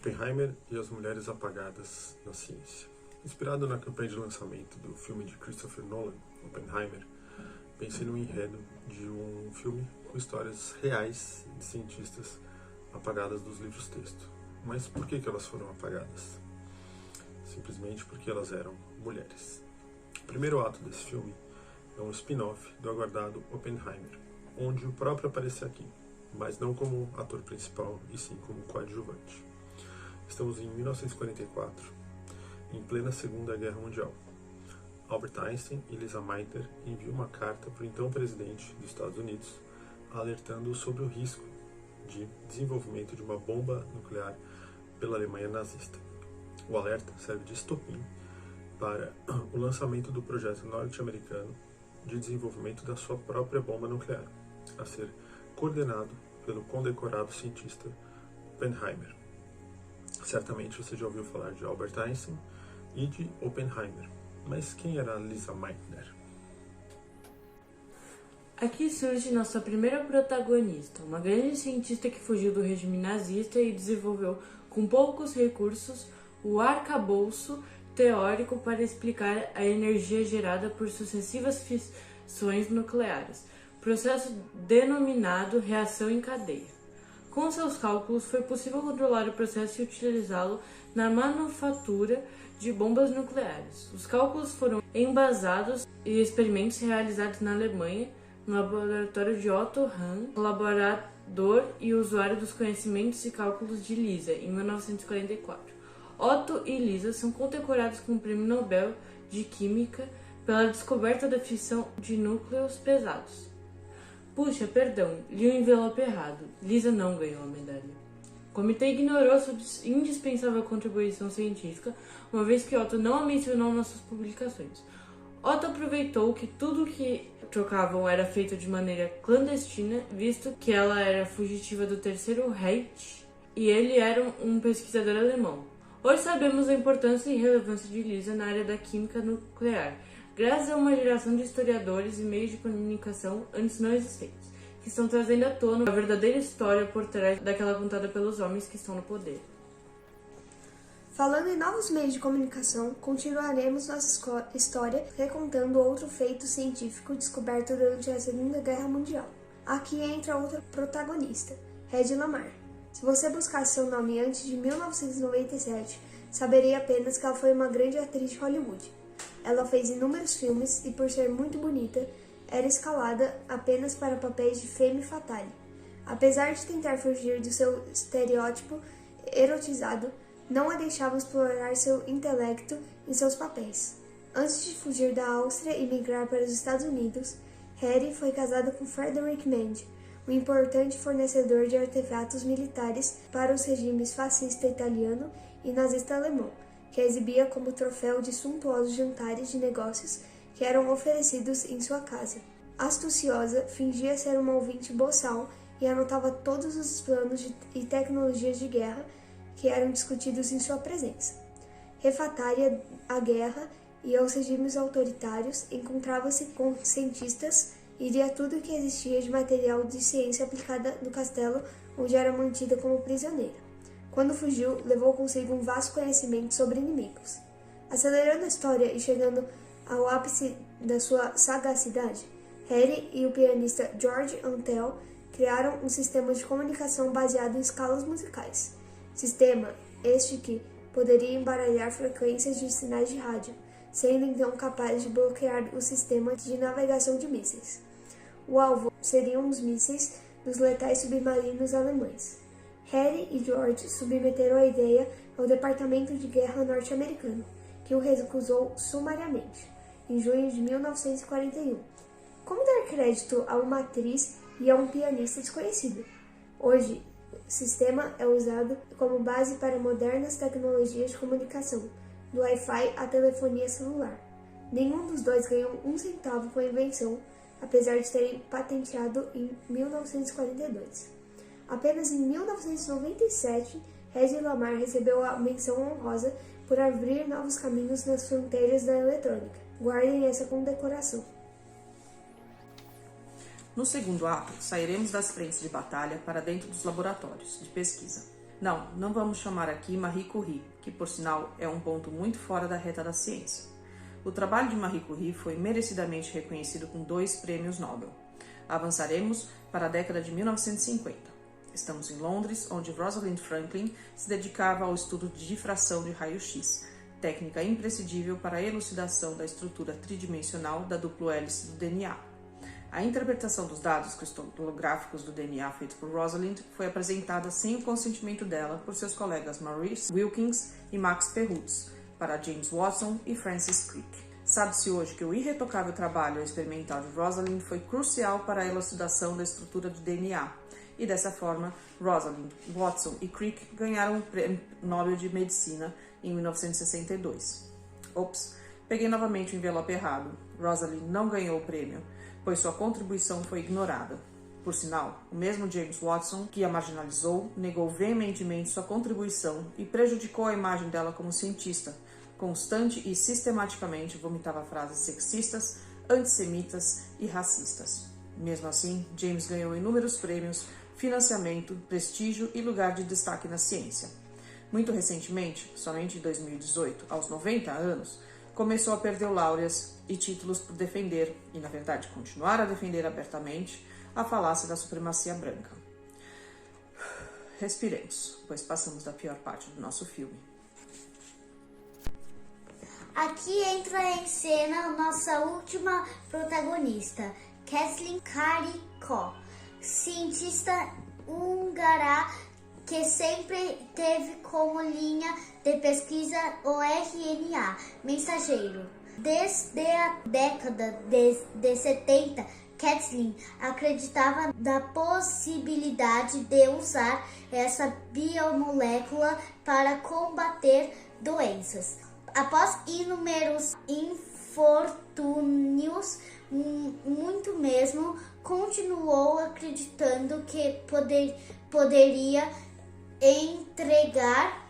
Oppenheimer e as mulheres apagadas na ciência. Inspirado na campanha de lançamento do filme de Christopher Nolan, Oppenheimer, pensei no enredo de um filme com histórias reais de cientistas apagadas dos livros-texto. Mas por que elas foram apagadas? Simplesmente porque elas eram mulheres. O primeiro ato desse filme é um spin-off do aguardado Oppenheimer, onde o próprio aparece aqui, mas não como ator principal, e sim como coadjuvante. Estamos em 1944, em plena Segunda Guerra Mundial. Albert Einstein e Lisa Meitner enviam uma carta para o então presidente dos Estados Unidos, alertando sobre o risco de desenvolvimento de uma bomba nuclear pela Alemanha nazista. O alerta serve de estopim para o lançamento do projeto norte-americano de desenvolvimento da sua própria bomba nuclear, a ser coordenado pelo condecorado cientista Oppenheimer. Certamente você já ouviu falar de Albert Einstein e de Oppenheimer, mas quem era Lisa Meitner? Aqui surge nossa primeira protagonista, uma grande cientista que fugiu do regime nazista e desenvolveu, com poucos recursos, o arcabouço teórico para explicar a energia gerada por sucessivas fissões nucleares, processo denominado reação em cadeia. Com seus cálculos, foi possível controlar o processo e utilizá-lo na manufatura de bombas nucleares. Os cálculos foram embasados em experimentos realizados na Alemanha, no laboratório de Otto Hahn, colaborador e usuário dos conhecimentos e cálculos de Lisa, em 1944. Otto e Lisa são condecorados com o Prêmio Nobel de Química pela descoberta da fissão de núcleos pesados. Puxa, perdão, li o envelope errado. Lisa não ganhou a medalha. O comitê ignorou sua indispensável contribuição científica, uma vez que Otto não a mencionou nas suas publicações. Otto aproveitou que tudo que trocavam era feito de maneira clandestina, visto que ela era fugitiva do Terceiro Reich e ele era um pesquisador alemão. Hoje sabemos a importância e relevância de Lisa na área da química nuclear, graças a uma geração de historiadores e meios de comunicação antes não existentes, que estão trazendo à tona a verdadeira história por trás daquela contada pelos homens que estão no poder. Falando em novos meios de comunicação, continuaremos nossa história recontando outro feito científico descoberto durante a Segunda Guerra Mundial. Aqui entra outra protagonista, Hedy Lamarr. Se você buscasse seu nome antes de 1997, saberia apenas que ela foi uma grande atriz de Hollywood. Ela fez inúmeros filmes e, por ser muito bonita, era escalada apenas para papéis de femme fatale. Apesar de tentar fugir do seu estereótipo erotizado, não a deixavam explorar seu intelecto em seus papéis. Antes de fugir da Áustria e migrar para os Estados Unidos, Hedy foi casada com Frederick Mann, um importante fornecedor de artefatos militares para os regimes fascista italiano e nazista alemão, que a exibia como troféu de suntuosos jantares de negócios que eram oferecidos em sua casa. Astuciosa, fingia ser uma ouvinte boçal e anotava todos os planos e tecnologias de guerra que eram discutidos em sua presença. Refratária à guerra e aos regimes autoritários, encontrava-se com cientistas e lia tudo o que existia de material de ciência aplicada no castelo onde era mantida como prisioneira. Quando fugiu, levou consigo um vasto conhecimento sobre inimigos. Acelerando a história e chegando ao ápice da sua sagacidade, Hedy e o pianista George Antheil criaram um sistema de comunicação baseado em escalas musicais. Sistema este que poderia embaralhar frequências de sinais de rádio, sendo então capaz de bloquear o sistema de navegação de mísseis. O alvo seriam os mísseis dos letais submarinos alemães. Hedy e George submeteram a ideia ao Departamento de Guerra norte-americano, que o recusou sumariamente, em junho de 1941. Como dar crédito a uma atriz e a um pianista desconhecido? Hoje, o sistema é usado como base para modernas tecnologias de comunicação, do Wi-Fi à telefonia celular. Nenhum dos dois ganhou um centavo com a invenção, apesar de terem patenteado em 1942. Apenas em 1997, Hedy Lamarr recebeu a menção honrosa por abrir novos caminhos nas fronteiras da eletrônica. Guardem essa condecoração. No segundo ato, sairemos das frentes de batalha para dentro dos laboratórios de pesquisa. Não vamos chamar aqui Marie Curie, que por sinal é um ponto muito fora da reta da ciência. O trabalho de Marie Curie foi merecidamente reconhecido com 2 prêmios Nobel. Avançaremos para a década de 1950. Estamos em Londres, onde Rosalind Franklin se dedicava ao estudo de difração de raio-x, técnica imprescindível para a elucidação da estrutura tridimensional da dupla hélice do DNA. A interpretação dos dados cristalográficos do DNA feito por Rosalind foi apresentada sem o consentimento dela por seus colegas Maurice Wilkins e Max Perutz, para James Watson e Francis Crick. Sabe-se hoje que o irretocável trabalho experimental de Rosalind foi crucial para a elucidação da estrutura do DNA, e dessa forma, Rosalind, Watson e Crick ganharam o Prêmio Nobel de Medicina em 1962. Ops, peguei novamente o envelope errado. Rosalind não ganhou o prêmio, pois sua contribuição foi ignorada. Por sinal, o mesmo James Watson, que a marginalizou, negou veementemente sua contribuição e prejudicou a imagem dela como cientista, constante e sistematicamente vomitava frases sexistas, antissemitas e racistas. Mesmo assim, James ganhou inúmeros prêmios, financiamento, prestígio e lugar de destaque na ciência. Muito recentemente, somente em 2018, aos 90 anos, começou a perder laureas e títulos por defender, e na verdade continuar a defender abertamente, a falácia da supremacia branca. Respiremos, pois passamos da pior parte do nosso filme. Aqui entra em cena nossa última protagonista, Kathleen Karikó, cientista húngara que sempre teve como linha de pesquisa o RNA mensageiro. Desde a década de 70, Kathleen acreditava na possibilidade de usar essa biomolécula para combater doenças. Após inúmeros infortúnios, muito mesmo, continuou acreditando que poderia entregar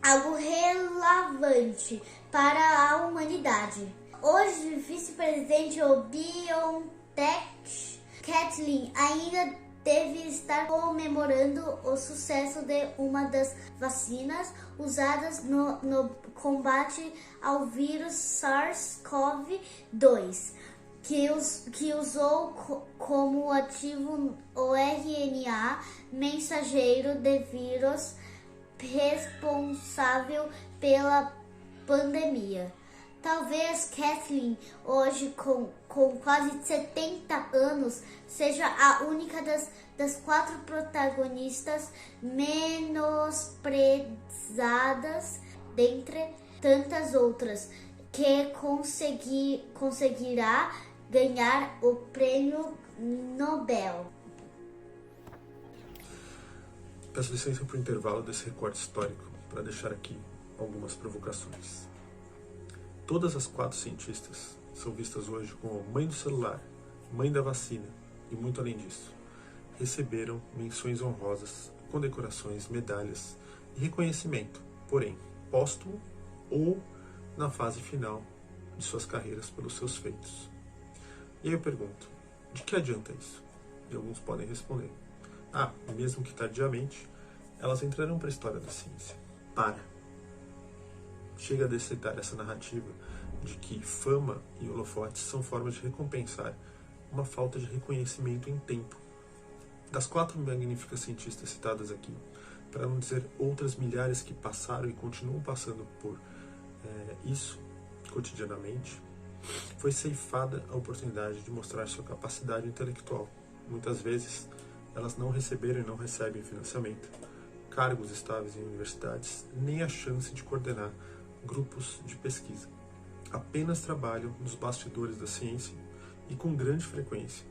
algo relevante para a humanidade. Hoje, vice-presidente do BioNTech, Kathleen ainda deve estar comemorando o sucesso de uma das vacinas usadas no combate ao vírus SARS-CoV-2, que usou como ativo o RNA mensageiro de vírus responsável pela pandemia. Talvez Kathleen, hoje com quase 70 anos, seja a única das 4 protagonistas menosprezadas dentre tantas outras que conseguirá ganhar o prêmio Nobel. Peço licença para o intervalo desse recorte histórico para deixar aqui algumas provocações. Todas as 4 cientistas são vistas hoje como mãe do celular, mãe da vacina e muito além disso. Receberam menções honrosas, condecorações, medalhas e reconhecimento, porém póstumo ou na fase final de suas carreiras pelos seus feitos. E aí eu pergunto, de que adianta isso? E alguns podem responder, mesmo que tardiamente, elas entrarão para a história da ciência. Chega a decretar essa narrativa de que fama e holofotes são formas de recompensar uma falta de reconhecimento em tempo. Das 4 magníficas cientistas citadas aqui, para não dizer outras milhares que passaram e continuam passando por isso cotidianamente, foi ceifada a oportunidade de mostrar sua capacidade intelectual. Muitas vezes, elas não receberam e não recebem financiamento, cargos estáveis em universidades, nem a chance de coordenar grupos de pesquisa. Apenas trabalham nos bastidores da ciência e, com grande frequência,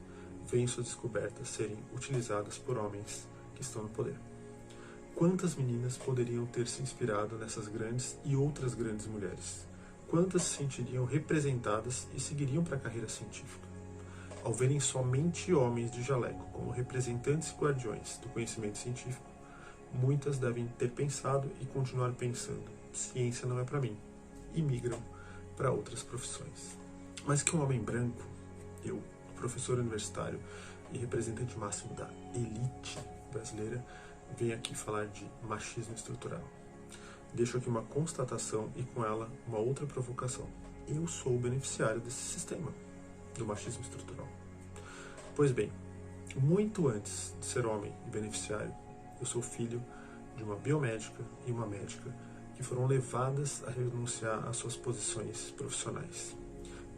veem suas descobertas serem utilizadas por homens que estão no poder. Quantas meninas poderiam ter se inspirado nessas grandes e outras grandes mulheres? Quantas se sentiriam representadas e seguiriam para a carreira científica? Ao verem somente homens de jaleco como representantes e guardiões do conhecimento científico, muitas devem ter pensado e continuar pensando: ciência não é para mim, e migram para outras profissões. Mas que um homem branco, eu, professor universitário e representante máximo da elite brasileira, venho aqui falar de machismo estrutural. Deixo aqui uma constatação e com ela uma outra provocação. Eu sou o beneficiário desse sistema do machismo estrutural. Pois bem, muito antes de ser homem e beneficiário, eu sou filho de uma biomédica e uma médica que foram levadas a renunciar às suas posições profissionais.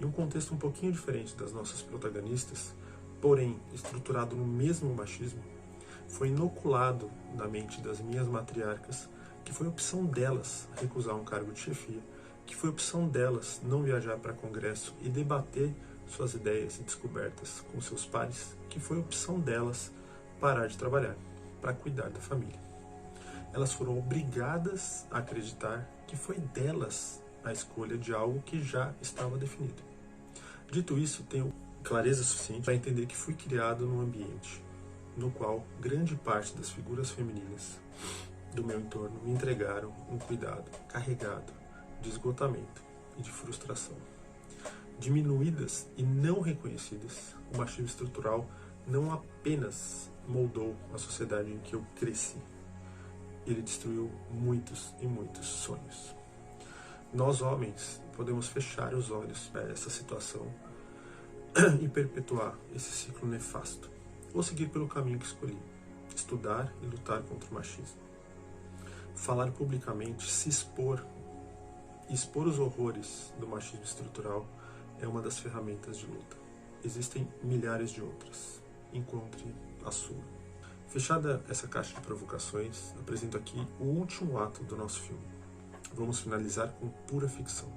Em um contexto um pouquinho diferente das nossas protagonistas, porém estruturado no mesmo machismo, foi inoculado na mente das minhas matriarcas que foi opção delas recusar um cargo de chefia, que foi opção delas não viajar para congresso e debater suas ideias e descobertas com seus pares, que foi opção delas parar de trabalhar para cuidar da família. Elas foram obrigadas a acreditar que foi delas a escolha de algo que já estava definido. Dito isso, tenho clareza suficiente para entender que fui criado num ambiente no qual grande parte das figuras femininas do meu entorno me entregaram um cuidado carregado de esgotamento e de frustração. Diminuídas e não reconhecidas, o machismo estrutural não apenas moldou a sociedade em que eu cresci, ele destruiu muitos e muitos sonhos. Nós, homens, podemos fechar os olhos para essa situação e perpetuar esse ciclo nefasto, ou seguir pelo caminho que escolhi, estudar e lutar contra o machismo. Falar publicamente, se expor os horrores do machismo estrutural é uma das ferramentas de luta. Existem milhares de outras. Encontre a sua. Fechada essa caixa de provocações, apresento aqui o último ato do nosso filme. Vamos finalizar com pura ficção.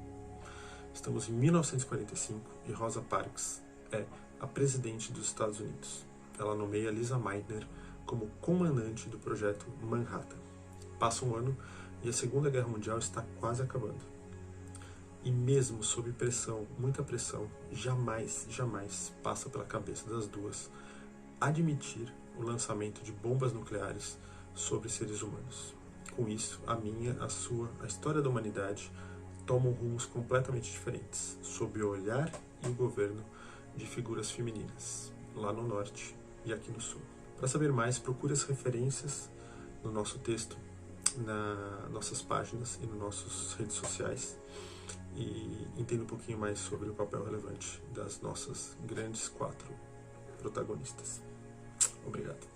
Estamos em 1945 e Rosa Parks é a presidente dos Estados Unidos. Ela nomeia Lisa Meitner como comandante do projeto Manhattan. Passa um ano e a Segunda Guerra Mundial está quase acabando. E mesmo sob pressão, muita pressão, jamais passa pela cabeça das duas admitir o lançamento de bombas nucleares sobre seres humanos. Com isso, a minha, a sua, a história da humanidade tomam rumos completamente diferentes, sob o olhar e o governo de figuras femininas, lá no norte e aqui no sul. Para saber mais, procure as referências no nosso texto, nas nossas páginas e nas nossas redes sociais e entenda um pouquinho mais sobre o papel relevante das nossas grandes 4 protagonistas. Obrigado.